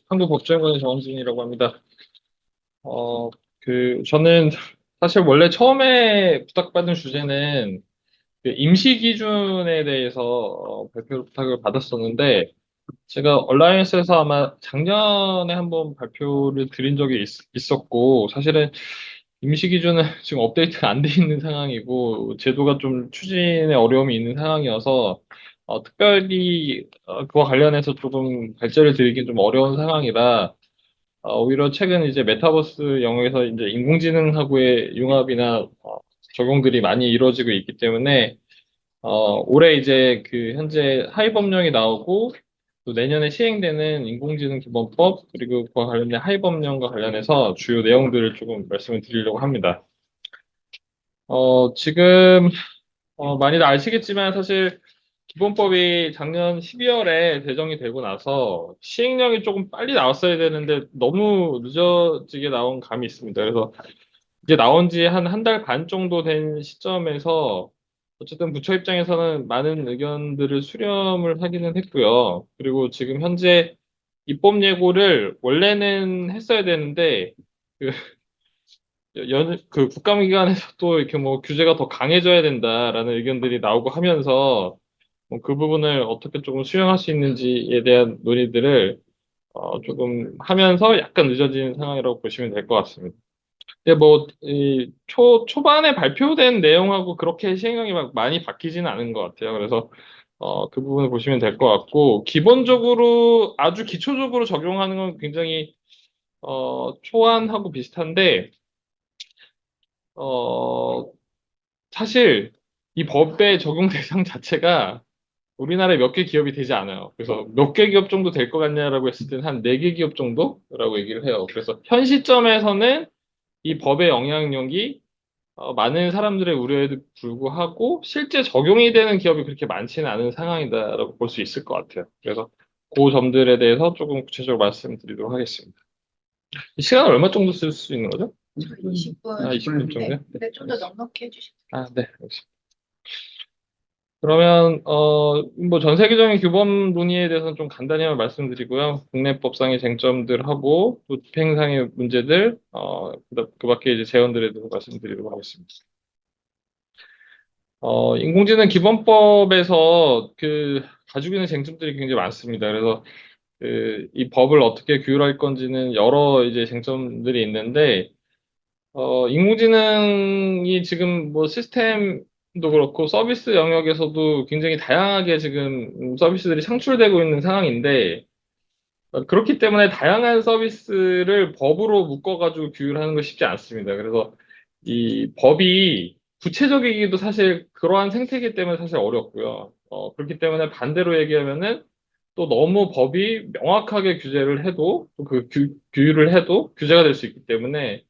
한국법조인권의 정원진이라고 합니다. 어, 저는 사실 원래 처음에 부탁받은 주제는 그 임시 기준에 대해서 발표 부탁을 받았었는데, 제가 얼라이언스에서 아마 작년에 한번 발표를 드린 적이 있었고, 사실은 임시 기준은 지금 업데이트가 안 돼 있는 상황이고, 제도가 좀 추진에 어려움이 있는 상황이어서, 특별히 그와 관련해서 조금 발제를 드리긴 좀 어려운 상황이라, 오히려 최근 이제 메타버스 영역에서 이제 인공지능하고의 융합이나 적용들이 많이 이루어지고 있기 때문에 올해 이제 그 현재 하위 법령이 나오고 또 내년에 시행되는 인공지능 기본법 그리고 그와 관련된 하위 법령과 관련해서 주요 내용들을 조금 말씀을 드리려고 합니다. 지금 많이들 아시겠지만 사실 기본법이 작년 12월에 제정이 되고 나서 시행령이 조금 빨리 나왔어야 되는데 너무 늦어지게 나온 감이 있습니다. 그래서 이제 나온 지 한 달 반 정도 된 시점에서 어쨌든 부처 입장에서는 많은 의견들을 수렴을 하기는 했고요. 그리고 지금 현재 입법 예고를 원래는 했어야 되는데 그 그 국감기관에서 또 이렇게 뭐 규제가 더 강해져야 된다라는 의견들이 나오고 하면서 뭐그 부분을 어떻게 조금 수용할 수 있는지에 대한 논의들을 조금 하면서 약간 늦어진 상황이라고 보시면 될 것 같습니다. 근데 뭐, 초반에 발표된 내용하고 그렇게 시행령이 막 많이 바뀌지는 않은 것 같아요. 그래서, 그 부분을 보시면 될 것 같고, 기본적으로 아주 기초적으로 적용하는 건 굉장히, 초안하고 비슷한데, 어, 사실 이 법의 적용 대상 자체가 우리나라에 몇 개 기업이 되지 않아요. 그래서 몇 개 기업 정도 될 것 같냐라고 했을 때는 한 네 개 기업 정도라고 얘기를 해요. 그래서 현 시점에서는 이 법의 영향력이 많은 사람들의 우려에도 불구하고 실제 적용이 되는 기업이 그렇게 많지는 않은 상황이다라고 볼 수 있을 것 같아요. 그래서 그 점들에 대해서 조금 구체적으로 말씀드리도록 하겠습니다. 이 시간을 얼마 정도 쓸 수 있는 거죠? 20분. 20분 정도요? 네. 근데 좀 더 넉넉히 해주시면 네. 알겠습니다. 그러면, 뭐 전 세계적인 규범 논의에 대해서는 좀 간단히 한번 말씀드리고요. 국내 법상의 쟁점들하고 또 집행상의 문제들, 그 밖에 이제 제언들에 대해서 말씀드리도록 하겠습니다. 인공지능 기본법에서 가지고 있는 쟁점들이 굉장히 많습니다. 그래서 이 법을 어떻게 규율할 건지는 여러 이제 쟁점들이 있는데, 인공지능이 지금 뭐 시스템도 그렇고 서비스 영역에서도 굉장히 다양하게 지금 서비스들이 창출되고 있는 상황인데, 그렇기 때문에 다양한 서비스를 법으로 묶어가지고 규율하는 거 쉽지 않습니다. 그래서 이 법이 구체적이기도 사실 그러한 생태계 때문에 사실 어렵고요. 그렇기 때문에 반대로 얘기하면은 또 너무 법이 명확하게 규제를 해도 또그 규율을 해도 규제가 될 수 있기 때문에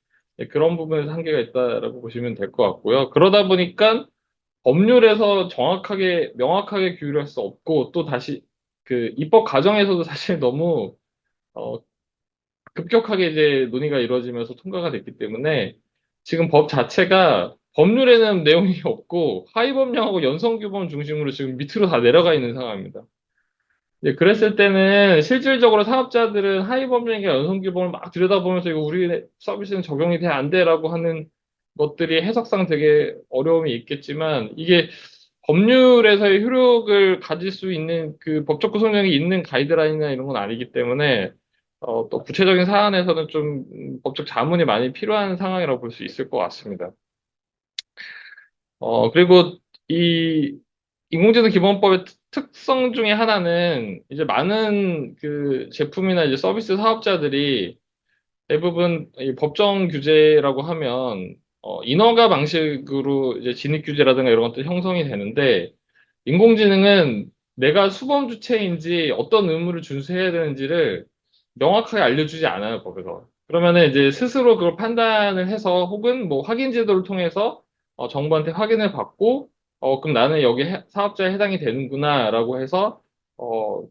그런 부분에서 한계가 있다라고 보시면 될 것 같고요. 그러다 보니까 법률에서 정확하게 명확하게 규율할 수 없고 또 다시 그 입법 과정에서도 사실 너무 어, 급격하게 이제 논의가 이루어지면서 통과가 됐기 때문에 지금 법 자체가 법률에는 내용이 없고 하위 법령하고 연성 규범 중심으로 지금 밑으로 다 내려가 있는 상황입니다. 이제 그랬을 때는 실질적으로 사업자들은 하위 법령과 연성 규범을 막 들여다보면서 이거 우리 서비스는 적용이 돼 안 돼라고 하는 것들이 해석상 되게 어려움이 있겠지만 이게 법률에서의 효력을 가질 수 있는 그 법적 구성력이 있는 가이드라인이나 이런 건 아니기 때문에 또 구체적인 사안에서는 좀 법적 자문이 많이 필요한 상황이라고 볼 수 있을 것 같습니다. 그리고 이 인공지능 기본법의 특성 중에 하나는 이제 많은 그 제품이나 이제 서비스 사업자들이 대부분 이 법정 규제라고 하면 인허가 방식으로 이제 진입 규제라든가 이런 것들 형성이 되는데 인공지능은 내가 수범 주체인지 어떤 의무를 준수해야 되는지를 명확하게 알려주지 않아요, 법에서. 그러면은 이제 스스로 그걸 판단을 해서 혹은 뭐 확인 제도를 통해서 정부한테 확인을 받고 그럼 나는 여기 사업자에 해당이 되는구나라고 해서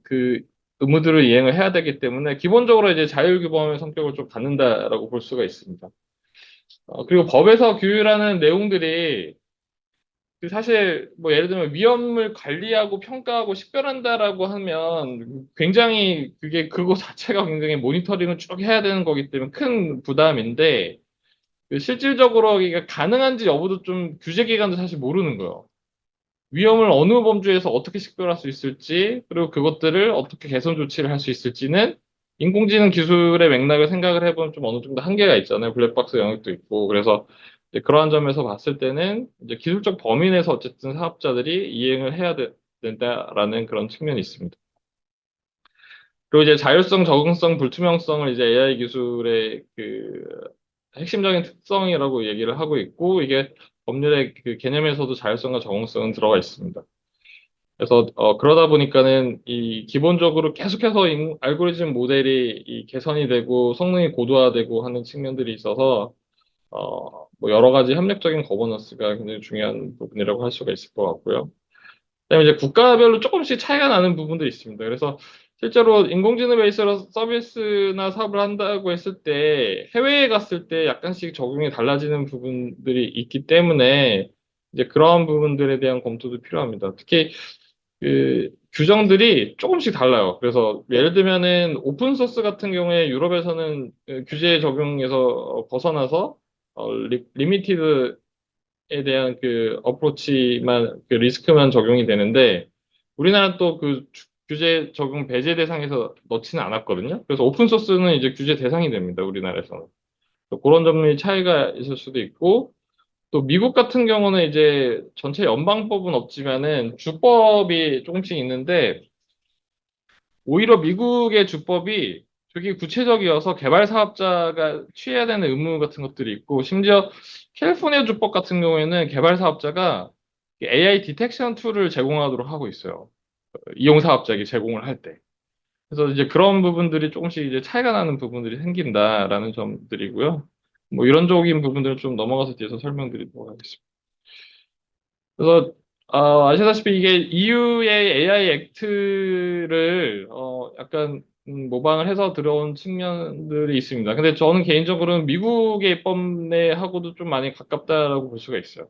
그 의무들을 이행을 해야 되기 때문에 기본적으로 이제 자율규범의 성격을 좀 갖는다라고 볼 수가 있습니다. 그리고 법에서 규율하는 내용들이 사실 뭐 예를 들면 위험을 관리하고 평가하고 식별한다라고 하면 굉장히 그게 그거 자체가 굉장히 모니터링을 쭉 해야 되는 거기 때문에 큰 부담인데 실질적으로 이게 가능한지 여부도 좀 규제 기관도 사실 모르는 거예요. 위험을 어느 범주에서 어떻게 식별할 수 있을지, 그리고 그것들을 어떻게 개선 조치를 할 수 있을지는 인공지능 기술의 맥락을 생각을 해보면 좀 어느 정도 한계가 있잖아요. 블랙박스 영역도 있고. 그래서 이제 그러한 점에서 봤을 때는 이제 기술적 범위 내에서 어쨌든 사업자들이 이행을 해야 된다라는 그런 측면이 있습니다. 그리고 이제 자율성, 적응성, 불투명성을 이제 AI 기술의 그 핵심적인 특성이라고 얘기를 하고 있고, 이게 법률의 그 개념에서도 자율성과 적응성은 들어가 있습니다. 그래서 그러다 보니까는 이 기본적으로 계속해서 알고리즘 모델이 이 개선이 되고 성능이 고도화되고 하는 측면들이 있어서 뭐 여러 가지 협력적인 거버넌스가 굉장히 중요한 부분이라고 할 수가 있을 것 같고요. 그다음에 이제 국가별로 조금씩 차이가 나는 부분들이 있습니다. 그래서 실제로 인공지능 베이스로 서비스나 사업을 한다고 했을 때 해외에 갔을 때 약간씩 적용이 달라지는 부분들이 있기 때문에 이제 그러한 부분들에 대한 검토도 필요합니다. 특히 그 규정들이 조금씩 달라요. 그래서 예를 들면은 오픈 소스 같은 경우에 유럽에서는 그 규제 적용에서 벗어나서 리미티드에 대한 그 어프로치만 그 리스크만 적용이 되는데 우리나라는 또 그 규제 적용 배제 대상에서 넣지는 않았거든요. 그래서 오픈 소스는 이제 규제 대상이 됩니다. 우리나라에서는. 그런 점의 차이가 있을 수도 있고 또 미국 같은 경우는 이제 전체 연방법은 없지만은 주법이 조금씩 있는데 오히려 미국의 주법이 되게 구체적이어서 개발 사업자가 취해야 되는 의무 같은 것들이 있고 심지어 캘리포니아 주법 같은 경우에는 개발 사업자가 AI 디텍션 툴을 제공하도록 하고 있어요. 이용 사업자에게 제공을 할 때. 그래서 이제 그런 부분들이 조금씩 이제 차이가 나는 부분들이 생긴다라는 점들이고요. 뭐 이런적인 부분들은 좀 넘어가서 뒤에서 설명드리도록 하겠습니다. 그래서 아시다시피 이게 EU의 AI 액트를 약간 모방을 해서 들어온 측면들이 있습니다. 근데 저는 개인적으로는 미국의 입법 내하고도 좀 많이 가깝다라고 볼 수가 있어요.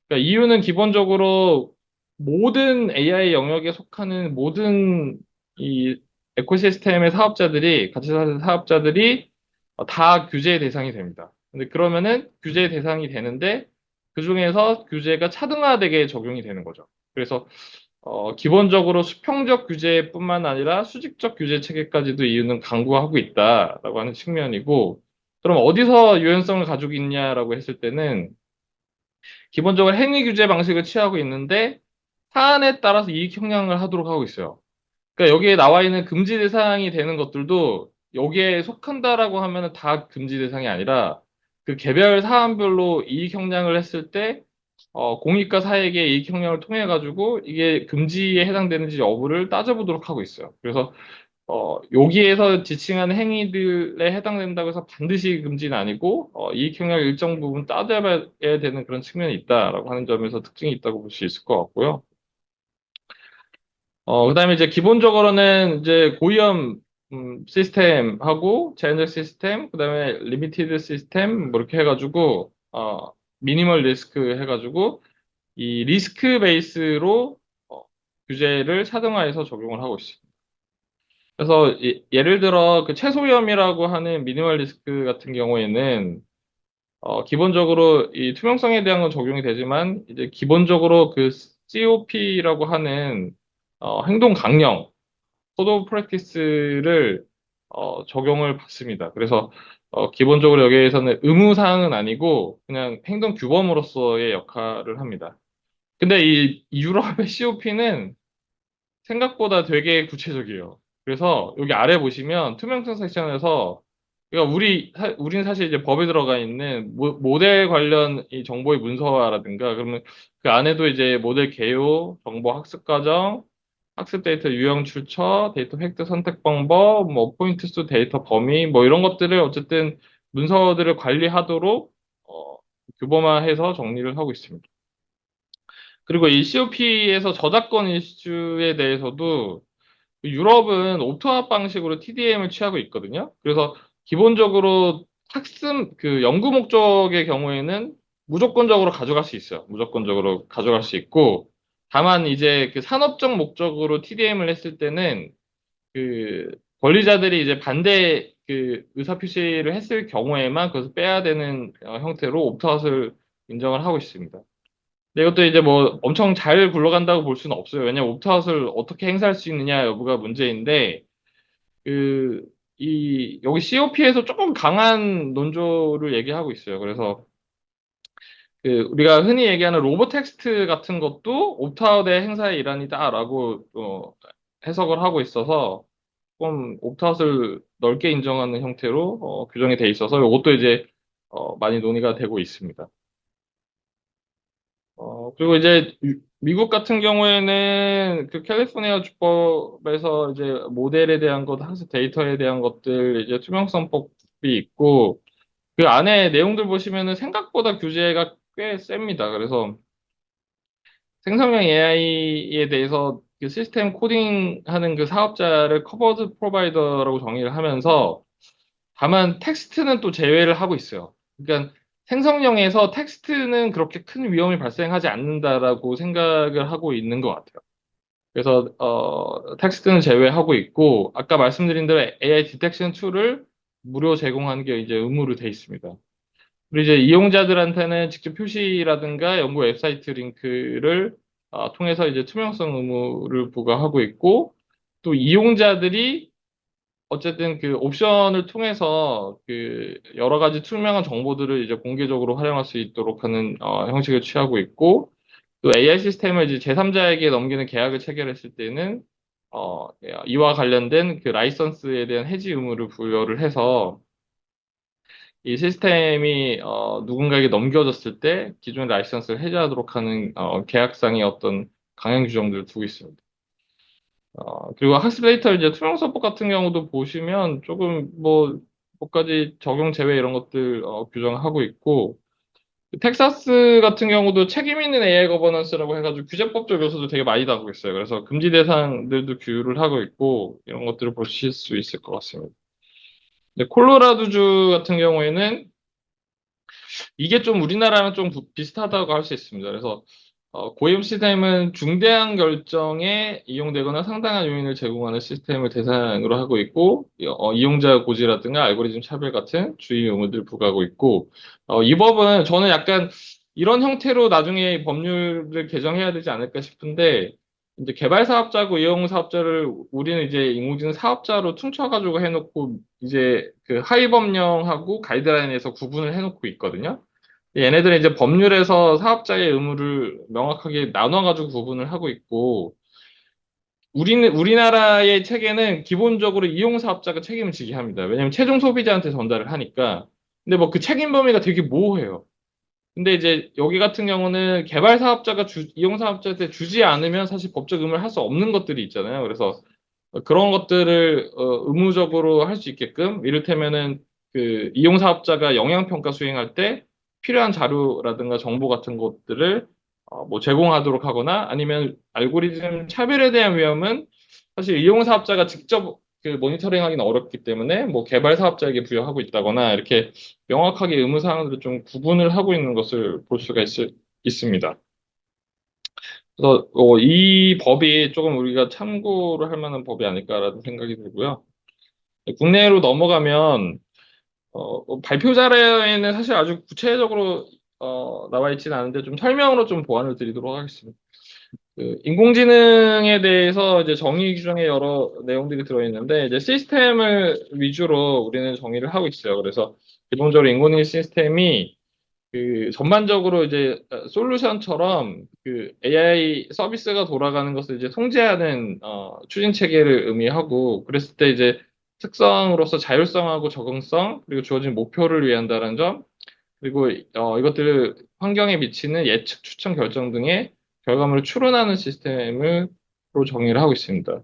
그러니까 EU는 기본적으로 모든 AI 영역에 속하는 모든 이 에코시스템의 사업자들이 같이 사는 사업자들이 다 규제 대상이 됩니다. 근데 그러면은 규제 대상이 되는데 그중에서 규제가 차등화되게 적용이 되는 거죠. 그래서 기본적으로 수평적 규제뿐만 아니라 수직적 규제 체계까지도 EU는 강구하고 있다라고 하는 측면이고 그럼 어디서 유연성을 가지고 있냐라고 했을 때는 기본적으로 행위 규제 방식을 취하고 있는데 사안에 따라서 이익 형량을 하도록 하고 있어요. 그러니까 여기에 나와 있는 금지 대상이 되는 것들도 여기에 속한다라고 하면 다 금지 대상이 아니라 그 개별 사안별로 이익 형량을 했을 때 공익과 사익의 이익 형량을 통해 가지고 이게 금지에 해당되는지 여부를 따져보도록 하고 있어요. 그래서 여기에서 지칭하는 행위들에 해당된다고 해서 반드시 금지는 아니고 이익 형량 일정 부분 따져봐야 되는 그런 측면이 있다라고 하는 점에서 특징이 있다고 볼 수 있을 것 같고요. 그다음에 이제 기본적으로는 이제 고위험 시스템하고 제한적 시스템, 그다음에 리미티드 시스템 뭐 이렇게 해가지고 미니멀 리스크 해가지고 이 리스크 베이스로 규제를 차등화해서 적용을 하고 있습니다. 그래서 예를 들어 그 최소 위험이라고 하는 미니멀 리스크 같은 경우에는 기본적으로 이 투명성에 대한 건 적용이 되지만 이제 기본적으로 그 COP라고 하는 행동 강령 코드 오브 프랙티스를 적용을 받습니다. 그래서 기본적으로 여기에서는 의무 사항은 아니고 그냥 행동 규범으로서의 역할을 합니다. 근데 이 유럽의 COP는 생각보다 되게 구체적이에요. 그래서 여기 아래 보시면 투명성 섹션에서 그러니까 우리는 사실 이제 법에 들어가 있는 모델 관련 이 정보의 문서화라든가 그러면 그 안에도 이제 모델 개요, 정보 학습 과정, 학습 데이터 유형 출처, 데이터 획득 선택 방법, 뭐 포인트 수 데이터 범위 뭐 이런 것들을 어쨌든 문서들을 관리하도록 규범화해서 정리를 하고 있습니다. 그리고 이 COP에서 저작권 이슈에 대해서도 유럽은 옵트아웃 방식으로 TDM을 취하고 있거든요. 그래서 기본적으로 학습, 그 연구 목적의 경우에는 무조건적으로 가져갈 수 있어요. 무조건적으로 가져갈 수 있고, 다만 이제 그 산업적 목적으로 TDM을 했을 때는 그 권리자들이 이제 반대 그 의사표시를 했을 경우에만 그것을 빼야 되는 형태로 옵트아웃을 인정을 하고 있습니다. 근데 이것도 이제 뭐 엄청 잘 굴러간다고 볼 수는 없어요. 왜냐면 옵트아웃을 어떻게 행사할 수 있느냐 여부가 문제인데, 그, 여기 COP에서 조금 강한 논조를 얘기하고 있어요. 그래서 그 우리가 흔히 얘기하는 로보 텍스트 같은 것도 옵트아웃의 행사의 일환이다라고 해석을 하고 있어서 좀 옵트아웃을 넓게 인정하는 형태로 규정이 돼 있어서 이것도 이제 많이 논의가 되고 있습니다. 그리고 이제 미국 같은 경우에는 그 캘리포니아 주법에서 이제 모델에 대한 것, 학습 데이터에 대한 것들 이제 투명성법이 있고 그 안에 내용들 보시면은 생각보다 규제가 꽤 셉니다. 그래서 생성형 AI에 대해서 그 시스템 코딩하는 그 사업자를 커버드 프로바이더라고 정의를 하면서 다만 텍스트는 또 제외를 하고 있어요. 그러니까 생성형에서 텍스트는 그렇게 큰 위험이 발생하지 않는다라고 생각을 하고 있는 것 같아요. 그래서 텍스트는 제외하고 있고 아까 말씀드린 대로 AI 디텍션 툴을 무료 제공하는 게 이제 의무로 돼 있습니다. 그리고 이제 이용자들한테는 직접 표시라든가 연구 웹사이트 링크를 통해서 이제 투명성 의무를 부과하고 있고 또 이용자들이 어쨌든 그 옵션을 통해서 그 여러 가지 투명한 정보들을 이제 공개적으로 활용할 수 있도록 하는 형식을 취하고 있고 또 AI 시스템을 이제 제3자에게 넘기는 계약을 체결했을 때는 이와 관련된 그 라이선스에 대한 해지 의무를 부여를 해서 이 시스템이 누군가에게 넘겨졌을 때 기존의 라이선스를 해지하도록 하는 계약상의 어떤 강행 규정들을 두고 있습니다. 그리고 학습 데이터 이제 투명성법 같은 경우도 보시면 조금 뭐 뭐까지 적용 제외 이런 것들 규정하고 있고 텍사스 같은 경우도 책임 있는 AI 거버넌스라고 해가지고 규제법적 요소도 되게 많이 다루고 있어요. 그래서 금지 대상들도 규율을 하고 있고 이런 것들을 보실 수 있을 것 같습니다. 근데 콜로라도주 같은 경우에는 이게 좀 우리나라랑 좀 비슷하다고 할 수 있습니다. 그래서 고위험 시스템은 중대한 결정에 이용되거나 상당한 요인을 제공하는 시스템을 대상으로 하고 있고 이용자 고지라든가 알고리즘 차별 같은 주의 의무들을 부과하고 있고 이 법은 저는 약간 이런 형태로 나중에 법률을 개정해야 되지 않을까 싶은데 이제 개발 사업자고 이용 사업자를 우리는 이제 인공지능 사업자로 퉁쳐가지고 해놓고 이제 그 하위 법령하고 가이드라인에서 구분을 해놓고 있거든요. 얘네들은 이제 법률에서 사업자의 의무를 명확하게 나눠가지고 구분을 하고 있고, 우리나라의 체계는 기본적으로 이용 사업자가 책임을 지게 합니다. 왜냐면 최종 소비자한테 전달을 하니까. 근데 뭐 그 책임 범위가 되게 모호해요. 근데 이제 여기 같은 경우는 개발 사업자가 이용 사업자한테 주지 않으면 사실 법적 의무를 할 수 없는 것들이 있잖아요. 그래서 그런 것들을 의무적으로 할 수 있게끔 이를테면은 그 이용 사업자가 영향평가 수행할 때 필요한 자료라든가 정보 같은 것들을 뭐 제공하도록 하거나 아니면 알고리즘 차별에 대한 위험은 사실 이용 사업자가 직접 그 모니터링하기는 어렵기 때문에 뭐 개발 사업자에게 부여하고 있다거나 이렇게 명확하게 의무 사항들을 좀 구분을 하고 있는 것을 볼 수가 있습니다. 그래서 이 법이 조금 우리가 참고를 할 만한 법이 아닐까라는 생각이 들고요. 국내로 넘어가면 발표 자료에는 사실 아주 구체적으로 나와 있지는 않은데 좀 설명으로 좀 보완을 드리도록 하겠습니다. 그 인공지능에 대해서 이제 정의 규정에 여러 내용들이 들어있는데 이제 시스템을 위주로 우리는 정의를 하고 있어요. 그래서 기본적으로 인공지능 시스템이 그 전반적으로 이제 솔루션처럼 그 AI 서비스가 돌아가는 것을 이제 통제하는 추진 체계를 의미하고 그랬을 때 이제 특성으로서 자율성하고 적응성 그리고 주어진 목표를 위한다는 점 그리고 이것들을 환경에 미치는 예측, 추천, 결정 등의 결과물을 추론하는 시스템으로 정의를 하고 있습니다.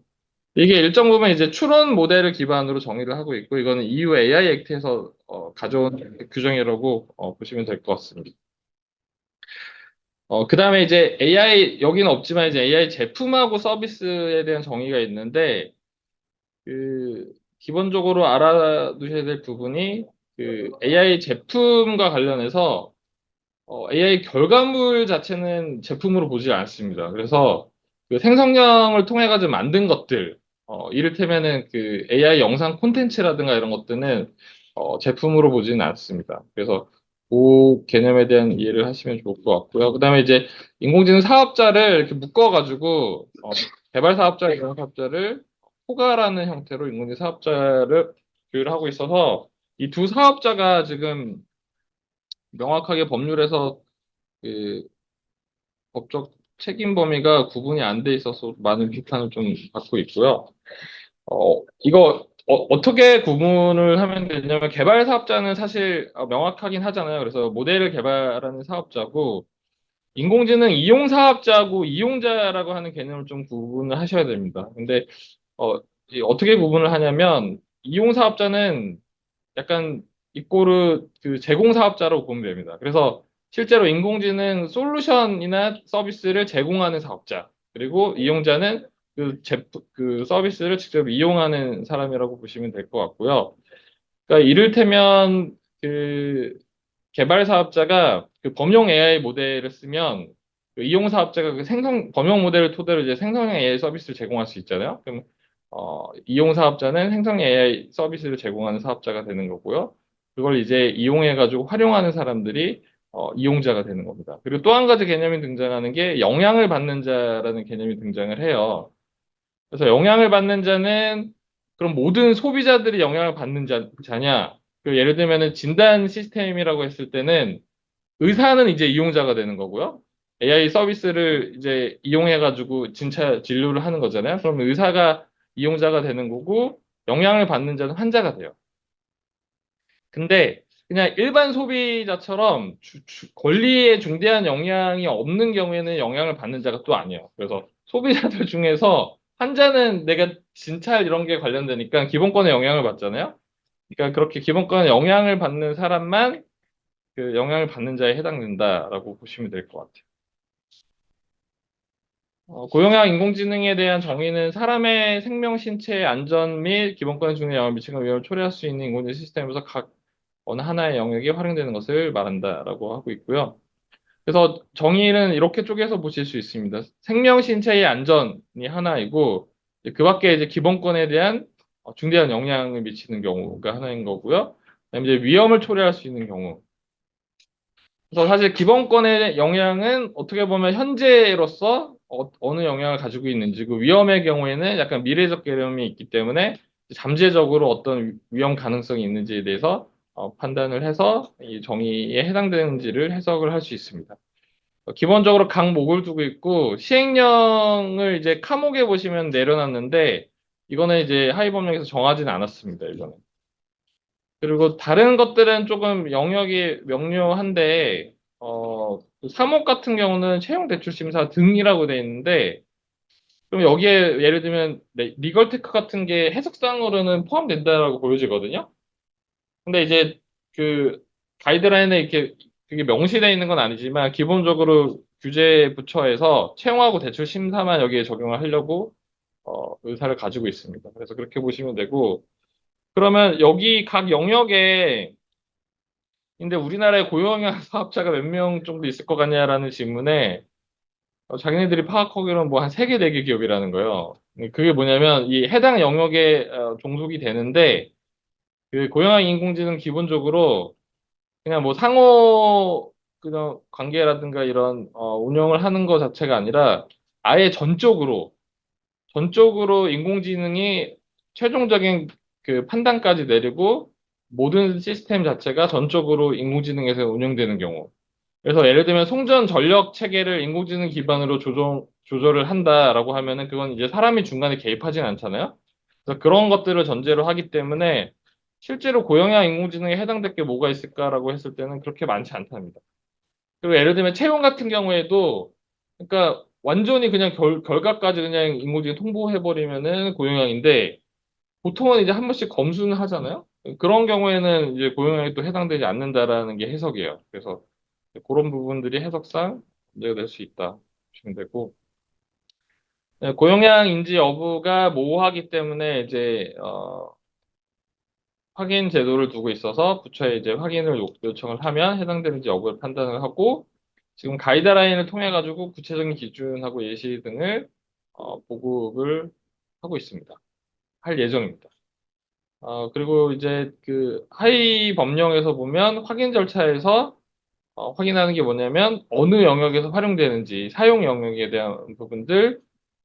이게 일정 부분 이제 추론 모델을 기반으로 정의를 하고 있고 이거는 EU AI 액트에서 가져온 규정이라고 보시면 될 것 같습니다. 그 다음에 이제 AI, 여기는 없지만 이제 AI 제품하고 서비스에 대한 정의가 있는데, 그, 기본적으로 알아두셔야 될 부분이, 그 AI 제품과 관련해서, AI 결과물 자체는 제품으로 보지 않습니다. 그래서 그 생성형을 통해 가지고 만든 것들, 이를테면은 그 AI 영상 콘텐츠라든가 이런 것들은 제품으로 보지는 않습니다. 그래서 그 개념에 대한 이해를 하시면 좋을 것 같고요. 그다음에 이제 인공지능 사업자를 이렇게 묶어가지고 개발 사업자, 이런 사업자를 포괄하는 형태로 인공지능 사업자를 조율하고 있어서 이 두 사업자가 지금 명확하게 법률에서 그 법적 책임 범위가 구분이 안 돼 있어서 많은 비판을 좀 받고 있고요. 이거 떻게 구분을 하면 되냐면 개발 사업자는 사실 명확하긴 하잖아요. 그래서 모델을 개발하는 사업자고 인공지능 이용 사업자고 이용자라고 하는 개념을 좀 구분을 하셔야 됩니다. 근데 어떻게 구분을 하냐면 이용 사업자는 약간 이꼬르 그 제공 사업자로 보면 됩니다. 그래서 실제로 인공지능 솔루션이나 서비스를 제공하는 사업자, 그리고 이용자는 그 서비스를 직접 이용하는 사람이라고 보시면 될 것 같고요. 그러니까 이를테면 그 개발 사업자가 그 범용 AI 모델을 쓰면 그 이용 사업자가 그 범용 모델을 토대로 이제 생성형 AI 서비스를 제공할 수 있잖아요. 그럼 이용 사업자는 생성 AI 서비스를 제공하는 사업자가 되는 거고요. 그걸 이제 이용해가지고 활용하는 사람들이 이용자가 되는 겁니다. 그리고 또 한 가지 개념이 등장하는 게 영향을 받는 자라는 개념이 등장을 해요. 그래서 영향을 받는 자는 그럼 모든 소비자들이 영향을 받는 자냐? 그 예를 들면은 진단 시스템이라고 했을 때는 의사는 이제 이용자가 되는 거고요. AI 서비스를 이제 이용해가지고 진짜 진료를 하는 거잖아요. 그러면 의사가 이용자가 되는 거고 영향을 받는 자는 환자가 돼요. 근데 그냥 일반 소비자처럼 권리에 중대한 영향이 없는 경우에는 영향을 받는 자가 또 아니에요. 그래서 소비자들 중에서 환자는 내가 진찰 이런 게 관련되니까 기본권에 영향을 받잖아요. 그러니까 그렇게 기본권에 영향을 받는 사람만 그 영향을 받는 자에 해당된다라고 보시면 될 것 같아요. 고용량 인공지능에 대한 정의는 사람의 생명, 신체의 안전 및 기본권에 중요한 영향을 미치는 위험을 초래할 수 있는 인공지능 시스템에서 각 어느 하나의 영역에 활용되는 것을 말한다라고 하고 있고요. 그래서 정의는 이렇게 쪼개서 보실 수 있습니다. 생명, 신체의 안전이 하나이고 그 밖에 이제 기본권에 대한 중대한 영향을 미치는 경우가 하나인 거고요. 그다음에 이제 위험을 초래할 수 있는 경우. 그래서 사실 기본권의 영향은 어떻게 보면 현재로서 느 영향을 가지고 있는지, 그 위험의 경우에는 약간 미래적 개념이 있기 때문에 잠재적으로 어떤 위험 가능성이 있는지에 대해서 판단을 해서 이 정의에 해당되는지를 해석을 할 수 있습니다. 기본적으로 강목을 두고 있고 시행령을 이제 카목에 보시면 내려놨는데 이거는 이제 하위법령에서 정하지는 않았습니다, 이거는. 그리고 다른 것들은 조금 영역이 명료한데, 그 3목 같은 경우는 채용대출심사 등이라고 돼 있는데, 그럼 여기에 예를 들면 리걸테크 같은 게 해석상으로는 포함된다라고 보여지거든요. 근데 이제 그 가이드라인에 이렇게 그게 명시되어 있는 건 아니지만, 기본적으로 규제 부처에서 채용하고 대출 심사만 여기에 적용을 하려고 의사를 가지고 있습니다. 그래서 그렇게 보시면 되고, 그러면 여기 각 영역에 근데 우리나라에 고용형 사업자가 몇 명 정도 있을 것 같냐라는 질문에 자기네들이 파악하기로는 뭐 한 3개, 4개 기업이라는 거예요. 그게 뭐냐면 이 해당 영역에 종속이 되는데 그 고용형 인공지능 기본적으로 그냥 뭐 상호 그냥 관계라든가 이런 운영을 하는 것 자체가 아니라 아예 전적으로 인공지능이 최종적인 그 판단까지 내리고 모든 시스템 자체가 전적으로 인공지능에서 운영되는 경우. 그래서 예를 들면 송전 전력 체계를 인공지능 기반으로 조절을 한다라고 하면은 그건 이제 사람이 중간에 개입하진 않잖아요. 그래서 그런 것들을 전제로 하기 때문에 실제로 고용량 인공지능에 해당될 게 뭐가 있을까라고 했을 때는 그렇게 많지 않답니다. 그리고 예를 들면 채용 같은 경우에도 그러니까 완전히 그냥 결과까지 그냥 인공지능 통보해버리면은 고용량인데 보통은 이제 한 번씩 검수는 하잖아요. 그런 경우에는 이제 고용량이 또 해당되지 않는다라는 게 해석이에요. 그래서 그런 부분들이 해석상 문제가 될 수 있다 보시면 되고 고용량 인지 여부가 모호하기 때문에 이제 확인 제도를 두고 있어서 부처에 이제 확인을 요청을 하면 해당되는지 여부를 판단을 하고 지금 가이드라인을 통해 가지고 구체적인 기준하고 예시 등을 보급을 하고 있습니다. 할 예정입니다. 그리고 이제 그 하위 법령에서 보면 확인 절차에서 확인하는 게 뭐냐면 어느 영역에서 활용되는지 사용 영역에 대한 부분들,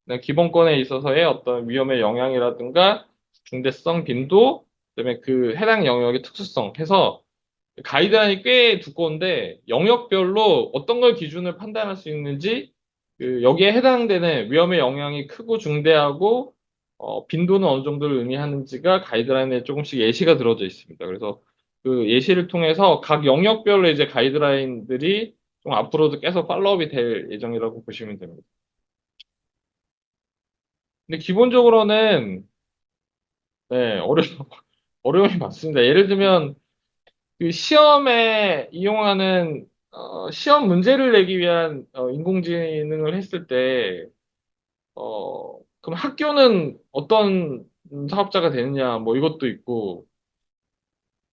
그다음에 기본권에 있어서의 어떤 위험의 영향이라든가 중대성, 빈도, 그다음에 그 해당 영역의 특수성 해서 가이드라인이 꽤 두꺼운데 영역별로 어떤 걸 기준을 판단할 수 있는지 그 여기에 해당되는 위험의 영향이 크고 중대하고 빈도는 어느 정도를 의미하는지가 가이드라인에 조금씩 예시가 들어져 있습니다. 그래서 그 예시를 통해서 각 영역별로 이제 가이드라인들이 좀 앞으로도 계속 팔로우업이 될 예정이라고 보시면 됩니다. 근데 기본적으로는 네, 어려움이 많습니다. 예를 들면 그 시험에 이용하는 시험 문제를 내기 위한 인공지능을 했을 때 그럼 학교는 어떤 사업자가 되느냐 뭐 이것도 있고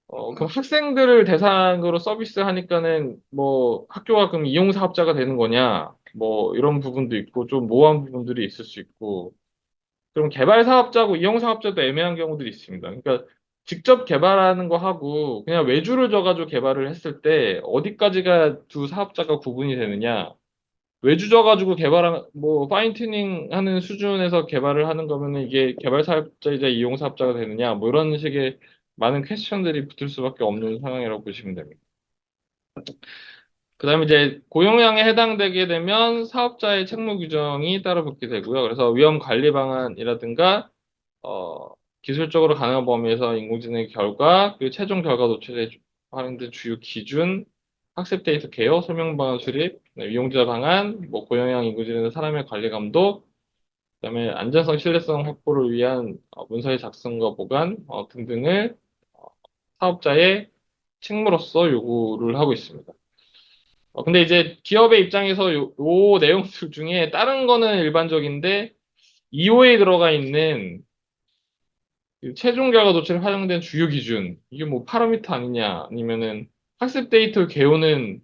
그럼 학생들을 대상으로 서비스 하니까는 뭐 학교가 그럼 이용 사업자가 되는 거냐 뭐 이런 부분도 있고 좀 모호한 부분들이 있을 수 있고 그럼 개발 사업자고 이용 사업자도 애매한 경우들이 있습니다. 그러니까 직접 개발하는 거 하고 그냥 외주를 줘가지고 개발을 했을 때 어디까지가 두 사업자가 구분이 되느냐? 외주 줘가지고 개발한 뭐 파인 튜닝 하는 수준에서 개발을 하는 거면은 이게 개발 사업자이자 이용 사업자가 되느냐? 뭐 이런 식의 많은 퀘스천들이 붙을 수밖에 없는 상황이라고 보시면 됩니다. 그다음에 이제 고용량에 해당되게 되면 사업자의 책무 규정이 따로 붙게 되고요. 그래서 위험 관리 방안이라든가 어, 기술적으로 가능한 범위에서 인공지능 결과, 그 최종 결과 도출에 활용된 주요 기준, 학습 데이터 개요, 설명 방안 수립, 네, 이용자 방안, 뭐 고영향 인공지능 사람의 관리 감독, 그다음에 안전성, 신뢰성 확보를 위한 문서의 작성과 보관 등등을 어, 사업자의 책무로서 요구를 하고 있습니다. 근데 이제 기업의 입장에서 요 내용들 중에 다른 거는 일반적인데 2호에 들어가 있는 그 최종 결과 도출에 활용된 주요 기준, 이게 뭐 파라미터 아니냐, 아니면은 학습 데이터 개요는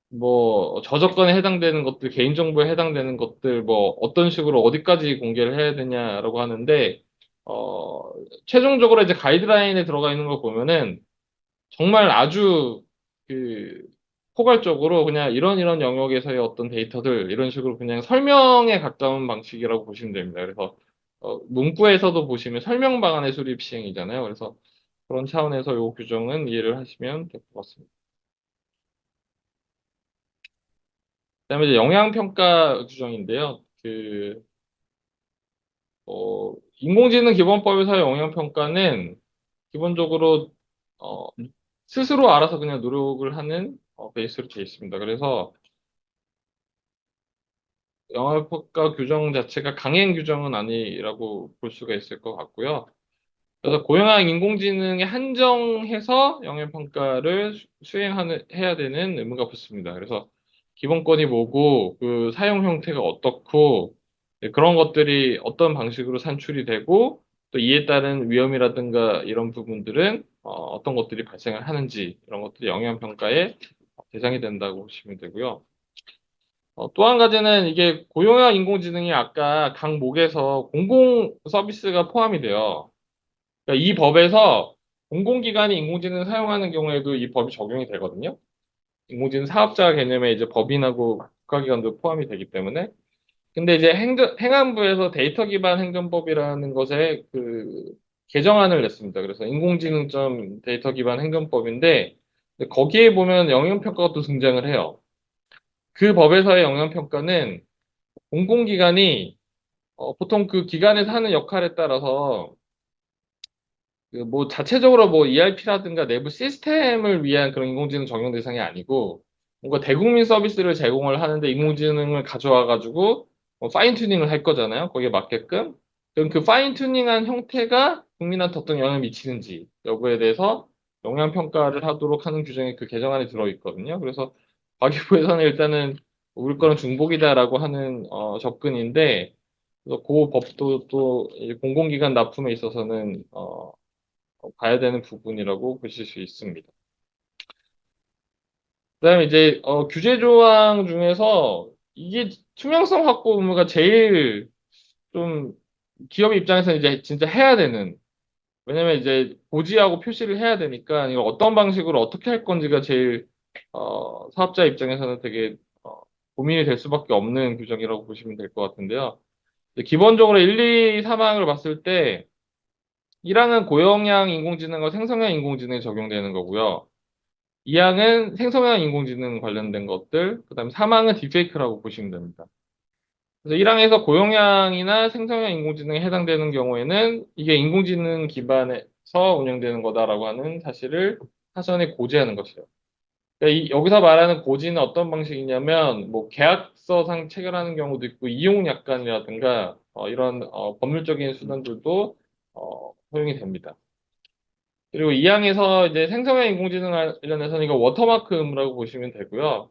뭐 저작권에 해당되는 것들, 개인정보에 해당되는 것들, 뭐 어떤 식으로 어디까지 공개를 해야 되냐라고 하는데, 어, 최종적으로 이제 가이드라인에 들어가 있는 거 보면은 정말 아주 그 포괄적으로 그냥 이런 영역에서의 어떤 데이터들 이런 식으로 그냥 설명에 가까운 방식이라고 보시면 됩니다. 그래서 문구에서도 보시면 설명 방안의 수립 시행이잖아요. 그래서 그런 차원에서 이 규정은 이해를 하시면 될 것 같습니다. 그다음에 이제 영향평가 규정인데요. 인공지능 기본법에서의 영향평가는 기본적으로 어, 스스로 알아서 그냥 노력을 하는 베이스로 되어 있습니다. 그래서 영향평가 규정 자체가 강행 규정은 아니라고 볼 수가 있을 것 같고요. 그래서 고용한 인공지능에 한정해서 영향평가를 해야 되는 의무가 붙습니다. 그래서 기본권이 뭐고, 그 사용 형태가 어떻고, 네, 그런 것들이 어떤 방식으로 산출이 되고, 또 이에 따른 위험이라든가 이런 부분들은 떤 것들이 발생을 하는지, 이런 것들이 영향평가의 대상이 된다고 보시면 되고요. 또 한 가지는 이게 고용한 인공지능이 아까 각 목에서 공공 서비스가 포함이 돼요. 그러니까 이 법에서 공공기관이 인공지능을 사용하는 경우에도 이 법이 적용이 되거든요. 인공지능 사업자 개념에 이제 법인하고 국가기관도 포함이 되기 때문에. 근데 이제 행안부에서 데이터 기반 행정법이라는 것에 그 개정안을 냈습니다. 그래서 인공지능점 데이터 기반 행정법인데 거기에 보면 영향평가가 또 등장을 해요. 그 법에서의 영향평가는 공공기관이 보통 그 기관에서 하는 역할에 따라서 그 뭐 자체적으로 뭐 ERP라든가 내부 시스템을 위한 그런 인공지능 적용 대상이 아니고 뭔가 대국민 서비스를 제공을 하는데 인공지능을 가져와 가지고 파인 튜닝을 할 거잖아요. 거기에 맞게끔. 그럼 그 파인 튜닝한 형태가 국민한테 어떤 영향을 미치는지 여부에 대해서 영향 평가를 하도록 하는 규정이 그 개정안에 들어 있거든요. 그래서 과기부에서는 일단은 우리 거는 중복이다라고 하는 접근인데 그래서 그 법도 또 공공기관 납품에 있어서는 봐야 되는 부분이라고 보실 수 있습니다. 그다음에 이제 규제 조항 중에서 이게 투명성 확보 의무가 제일 좀 기업 입장에서는 이제 진짜 해야 되는, 왜냐면 이제 고지하고 표시를 해야 되니까 이거 어떤 방식으로 어떻게 할 건지가 제일 사업자 입장에서는 되게 고민이 될 수밖에 없는 규정이라고 보시면 될 것 같은데요. 기본적으로 1, 2 사망을 봤을 때 1항은 고용량 인공지능과 생성형 인공지능이 적용되는 거고요. 2항은 생성형 인공지능 관련된 것들, 그다음에 3항은 딥페이크라고 보시면 됩니다. 그래서 1항에서 고용량이나 생성형 인공지능에 해당되는 경우에는 이게 인공지능 기반에서 운영되는 거다라고 하는 사실을 사전에 고지하는 것이에요. 그러니까 여기서 말하는 고지는 어떤 방식이냐면, 뭐 계약서상 체결하는 경우도 있고 이용약관이라든가 이런 법률적인 수단들도 허용이 됩니다. 그리고 2항에서 이제 생성형 인공지능 관련해서는 이거 워터마크 의무라고 보시면 되고요.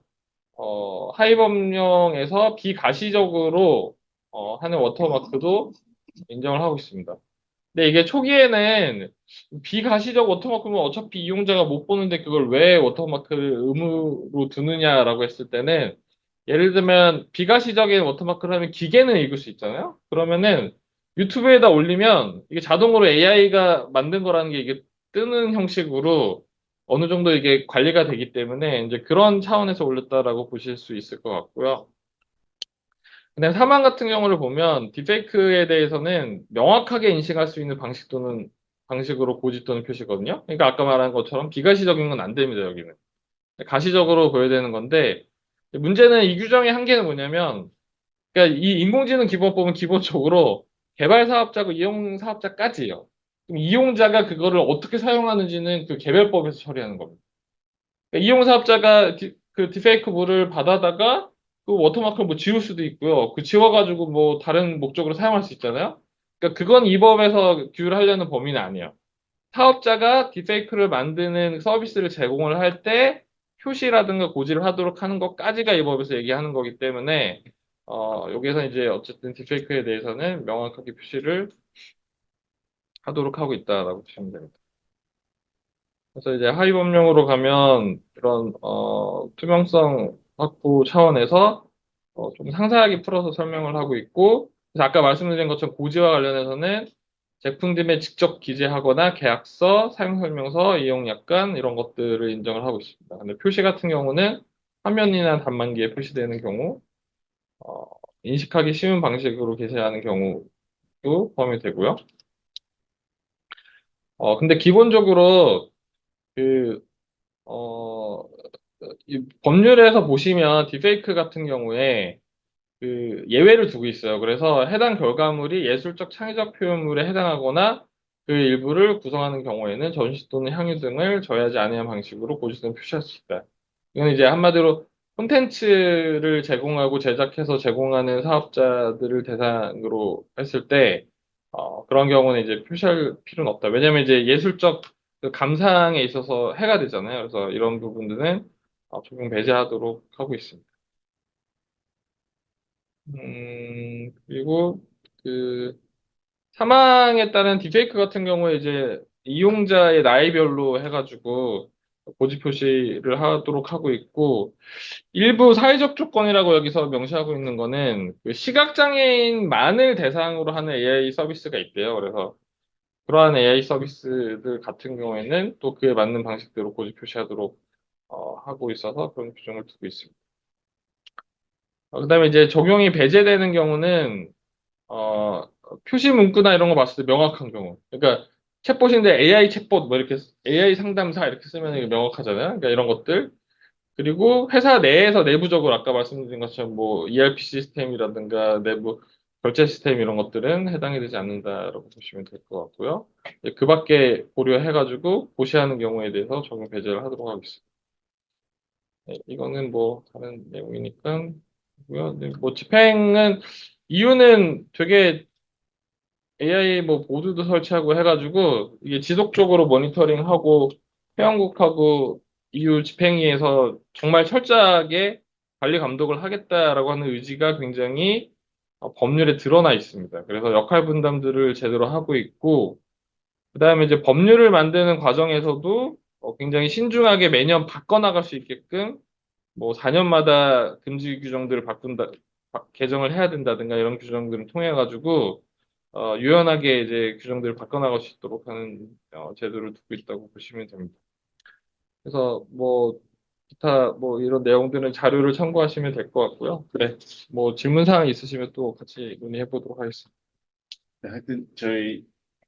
하위법령에서 비가시적으로 하는 워터마크도 인정을 하고 있습니다. 근데 이게 초기에는 비가시적 워터마크면 어차피 이용자가 못 보는데 그걸 왜 워터마크를 의무로 두느냐라고 했을 때는, 예를 들면 비가시적인 워터마크를 하면 기계는 읽을 수 있잖아요. 그러면은 유튜브에다 올리면 이게 자동으로 AI가 만든 거라는 게 이게 뜨는 형식으로 어느 정도 이게 관리가 되기 때문에 이제 그런 차원에서 올렸다라고 보실 수 있을 것 같고요. 근데 사망 같은 경우를 보면 딥페이크에 대해서는 명확하게 인식할 수 있는 방식 또는 방식으로 고지 또는 표시거든요. 그러니까 아까 말한 것처럼 비가시적인 건 안 됩니다, 여기는. 가시적으로 보여야 되는 건데, 문제는 이 규정의 한계는 뭐냐면, 그러니까 이 인공지능 기본법은 기본적으로 개발 사업자고 이용 사업자까지예요. 그럼 이용자가 그거를 어떻게 사용하는지는 그 개별법에서 처리하는 겁니다. 그러니까 이용 사업자가 그 딥페이크 물을 받아다가 그 워터마크를 뭐 지울 수도 있고요. 그 지워가지고 뭐 다른 목적으로 사용할 수 있잖아요. 그러니까 그건 이 법에서 규율 하려는 범위는 아니에요. 사업자가 딥페이크를 만드는 서비스를 제공을 할 때 표시라든가 고지를 하도록 하는 것까지가 이 법에서 얘기하는 거기 때문에 여기서 이제 어쨌든 딥페이크에 대해서는 명확하게 표시를 하도록 하고 있다라고 보시면 됩니다. 그래서 이제 하위 법령으로 가면 이런 투명성 확보 차원에서 좀 상세하게 풀어서 설명을 하고 있고, 그래서 아까 말씀드린 것처럼 고지와 관련해서는 제품들에 직접 기재하거나 계약서, 사용설명서, 이용약관 이런 것들을 인정을 하고 있습니다. 근데 표시 같은 경우는 화면이나 단말기에 표시되는 경우, 어, 인식하기 쉬운 방식으로 게시하는 경우도 포함이 되고요. 근데 기본적으로 그 어, 이 법률에서 보시면 딥페이크 같은 경우에 그 예외를 두고 있어요. 그래서 해당 결과물이 예술적 창의적 표현물에 해당하거나 그 일부를 구성하는 경우에는 전시 또는 향유 등을 저해하지 않은 방식으로 고지서는 표시할 수 있다. 이건 이제 한마디로 콘텐츠를 제공하고 제작해서 제공하는 사업자들을 대상으로 했을 때 그런 경우는 이제 표시할 필요는 없다. 왜냐하면 이제 예술적 그 감상에 있어서 해가 되잖아요. 그래서 이런 부분들은 적용 배제하도록 하고 있습니다. 그리고 그 사망에 따른 딥페이크 같은 경우에 이제 이용자의 나이별로 해가지고 고지 표시를 하도록 하고 있고, 일부 사회적 조건이라고 여기서 명시하고 있는 거는 그 시각장애인만을 대상으로 하는 AI 서비스가 있대요. 그래서 그러한 AI 서비스들 같은 경우에는 또 그에 맞는 방식대로 고지 표시하도록 하고 있어서 그런 규정을 두고 있습니다. 그다음에 이제 적용이 배제되는 경우는 어, 표시 문구나 이런 거 봤을 때 명확한 경우. 그러니까 챗봇인데 AI 챗봇 뭐 이렇게 AI 상담사 이렇게 쓰면 이게 명확하잖아요. 그러니까 이런 것들. 그리고 회사 내에서 내부적으로 아까 말씀드린 것처럼 뭐 ERP 시스템이라든가 내부 결제 시스템 이런 것들은 해당이 되지 않는다라고 보시면 될 것 같고요. 그 밖에 고려해가지고 고시하는 경우에 대해서 적용 배제를 하도록 하겠습니다. 네, 이거는 뭐 다른 내용이니까 고요. 네, 뭐 집행은 이유는 되게 AI 뭐 보드도 설치하고 해가지고 이게 지속적으로 모니터링하고 회원국하고 EU 집행위에서 정말 철저하게 관리 감독을 하겠다라고 하는 의지가 굉장히 법률에 드러나 있습니다. 그래서 역할 분담들을 제대로 하고 있고, 그다음에 이제 법률을 만드는 과정에서도 굉장히 신중하게 매년 바꿔나갈 수 있게끔 뭐 4년마다 금지 규정들을 개정을 해야 된다든가 이런 규정들을 통해 가지고 유연하게 이제 규정들을 바꿔나갈 수 있도록 하는 제도를 두고 있다고 보시면 됩니다. 그래서 뭐 기타 뭐 이런 내용들은 자료를 참고하시면 될 것 같고요. 그래. 뭐 질문 사항 있으시면 또 같이 논의해 보도록 하겠습니다. 네, 하여튼 저희